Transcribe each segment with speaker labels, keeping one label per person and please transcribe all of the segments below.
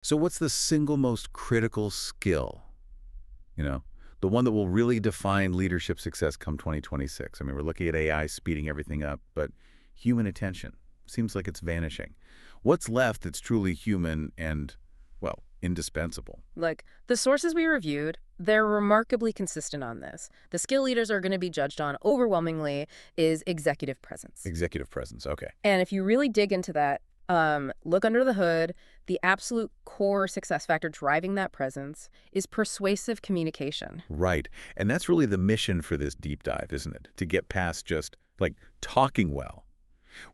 Speaker 1: So what's the single most critical skill, you know, the one that will really define leadership success come 2026? I mean, we're looking at AI speeding everything up, but human attention seems like it's vanishing. What's left that's truly human and, well, indispensable?
Speaker 2: Like, the sources we reviewed, they're remarkably consistent on this. The skill leaders are going to be judged on overwhelmingly is executive presence.
Speaker 1: Executive presence, okay.
Speaker 2: And if you really dig into that, look under the hood, the absolute core success factor driving that presence is persuasive communication.
Speaker 1: Right. And that's really the mission for this deep dive, isn't it? To get past just, like, talking well.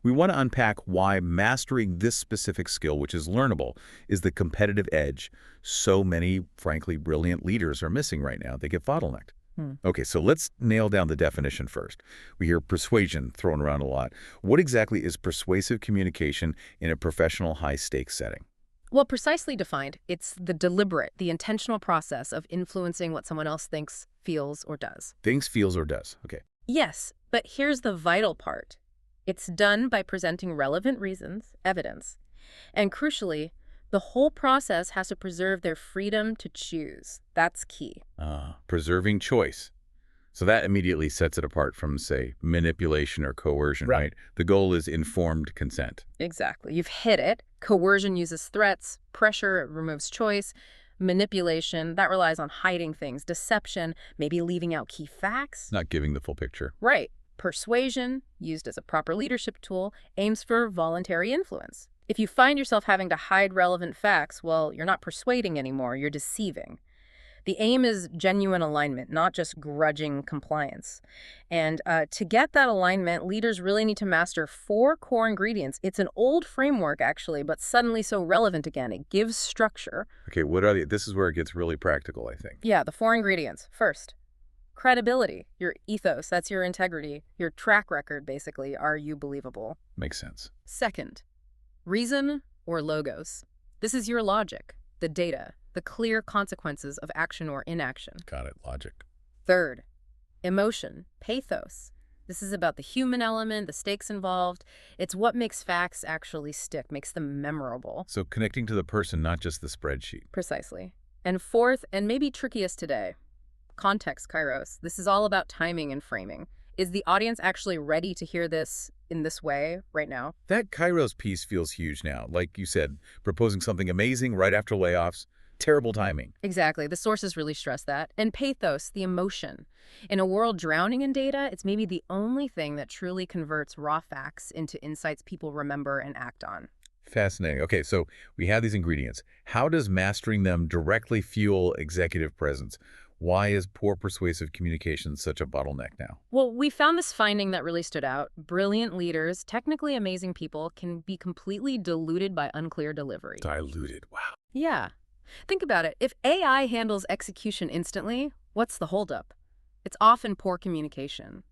Speaker 1: We want to unpack why mastering this specific skill, which is learnable, is the competitive edge so many, frankly, brilliant leaders are missing right now. They get bottlenecked. Okay, so let's nail down the definition first. We hear persuasion thrown around a lot. What exactly is persuasive communication in a professional high-stakes setting?
Speaker 2: Well, precisely defined, it's the deliberate, the intentional process of influencing what someone else thinks, feels, or does.
Speaker 1: Thinks, feels, or does. Okay.
Speaker 2: Yes, but here's the vital part. It's done by presenting relevant reasons, evidence, and crucially, the whole process has to preserve their freedom to choose. That's key.
Speaker 1: Preserving choice. So that immediately sets it apart from, say, manipulation or coercion, right? The goal is informed consent.
Speaker 2: Exactly. You've hit it. Coercion uses threats. Pressure removes choice. Manipulation, that relies on hiding things. Deception, maybe leaving out key facts.
Speaker 1: Not giving the full picture.
Speaker 2: Right. Persuasion, used as a proper leadership tool, aims for voluntary influence. If you find yourself having to hide relevant facts, well, you're not persuading anymore, you're deceiving. The aim is genuine alignment, not just grudging compliance. And to get that alignment, leaders really need to master 4 core ingredients. It's an old framework, actually, but suddenly so relevant again. It gives structure.
Speaker 1: Okay, what are they? This is where it gets really practical, I think.
Speaker 2: Yeah, the 4 ingredients. First, credibility, your ethos, that's your integrity, your track record, basically. Are you believable?
Speaker 1: Makes sense.
Speaker 2: Second, reason or logos. This is your logic, the data, the clear consequences of action or inaction.
Speaker 1: Got it. Logic.
Speaker 2: Third, emotion, pathos. This is about the human element, the stakes involved. It's what makes facts actually stick, makes them memorable.
Speaker 1: So connecting to the person, not just the spreadsheet.
Speaker 2: Precisely. And fourth, and maybe trickiest today, context, kairos. This is all about timing and framing. Is the audience actually ready to hear this in this way right now?
Speaker 1: That kairos piece feels huge now. Like you said, proposing something amazing right after layoffs. Terrible timing.
Speaker 2: Exactly. The sources really stress that. And pathos, the emotion. In a world drowning in data, it's maybe the only thing that truly converts raw facts into insights people remember and act on.
Speaker 1: Fascinating. Okay, so we have these ingredients. How does mastering them directly fuel executive presence? Why is poor persuasive communication such a bottleneck now?
Speaker 2: Well, we found this finding that really stood out. Brilliant leaders, technically amazing people, can be completely diluted by unclear delivery.
Speaker 1: Diluted. Wow.
Speaker 2: Yeah. Think about it. If AI handles execution instantly, what's the holdup? It's often poor communication.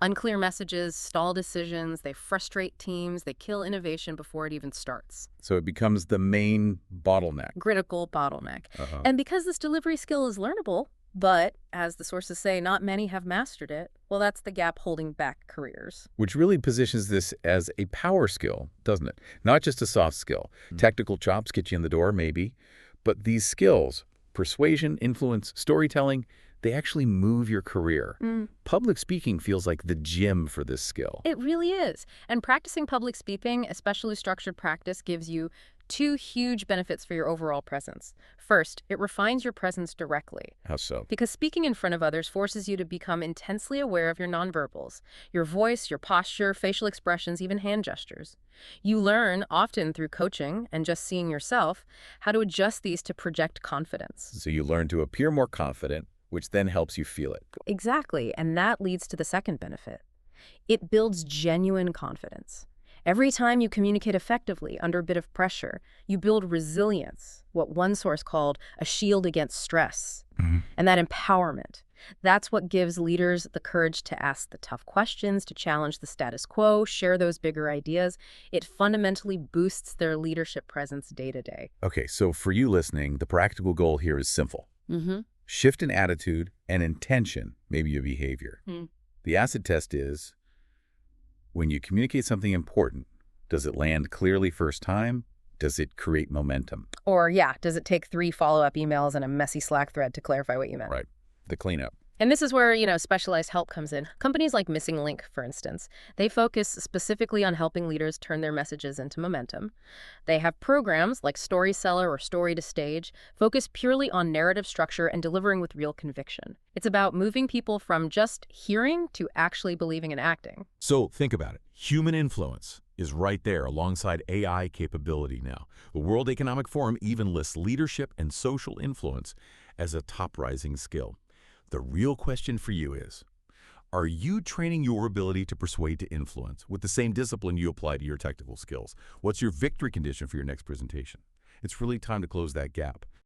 Speaker 2: Unclear messages, stall decisions, they frustrate teams, they kill innovation before it even starts.
Speaker 1: So it becomes the main bottleneck.
Speaker 2: Critical bottleneck. And because this delivery skill is learnable, but, as the sources say, not many have mastered it, well, that's the gap holding back careers.
Speaker 1: Which really positions this as a power skill, doesn't it? Not just a soft skill. Technical chops get you in the door, maybe. But these skills, persuasion, influence, storytelling, they actually move your career. Public speaking feels like the gym for this skill.
Speaker 2: It really is. And practicing public speaking, especially structured practice, gives you 2 huge benefits for your overall presence. First, it refines your presence directly.
Speaker 1: How so?
Speaker 2: Because speaking in front of others forces you to become intensely aware of your nonverbals, your voice, your posture, facial expressions, even hand gestures. You learn, often through coaching and just seeing yourself, how to adjust these to project confidence.
Speaker 1: So you learn to appear more confident, which then helps you feel it.
Speaker 2: Exactly, and that leads to the second benefit. It builds genuine confidence. Every time you communicate effectively under a bit of pressure, you build resilience, what one source called a shield against stress. And that empowerment, that's what gives leaders the courage to ask the tough questions, to challenge the status quo, share those bigger ideas. It fundamentally boosts their leadership presence day to day.
Speaker 1: Okay, so for you listening, the practical goal here is simple. Shift in attitude and intention, maybe your behavior. The acid test is, when you communicate something important, does it land clearly first time, Does it create momentum?
Speaker 2: Or, yeah, does it take 3 follow-up emails and a messy Slack thread to clarify what you meant?
Speaker 1: Right. The cleanup.
Speaker 2: And this is where, specialized help comes in. Companies like Missing Link, for instance, they focus specifically on helping leaders turn their messages into momentum. They have programs like Story Seller or Story to Stage, focus purely on narrative structure and delivering with real conviction. It's about moving people from just hearing to actually believing and acting.
Speaker 3: So think about it. Human influence is right there alongside AI capability now. The World Economic Forum even lists leadership and social influence as a top rising skill. The real question for you is, are you training your ability to persuade to influence with the same discipline you apply to your technical skills? What's your victory condition for your next presentation? It's really time to close that gap.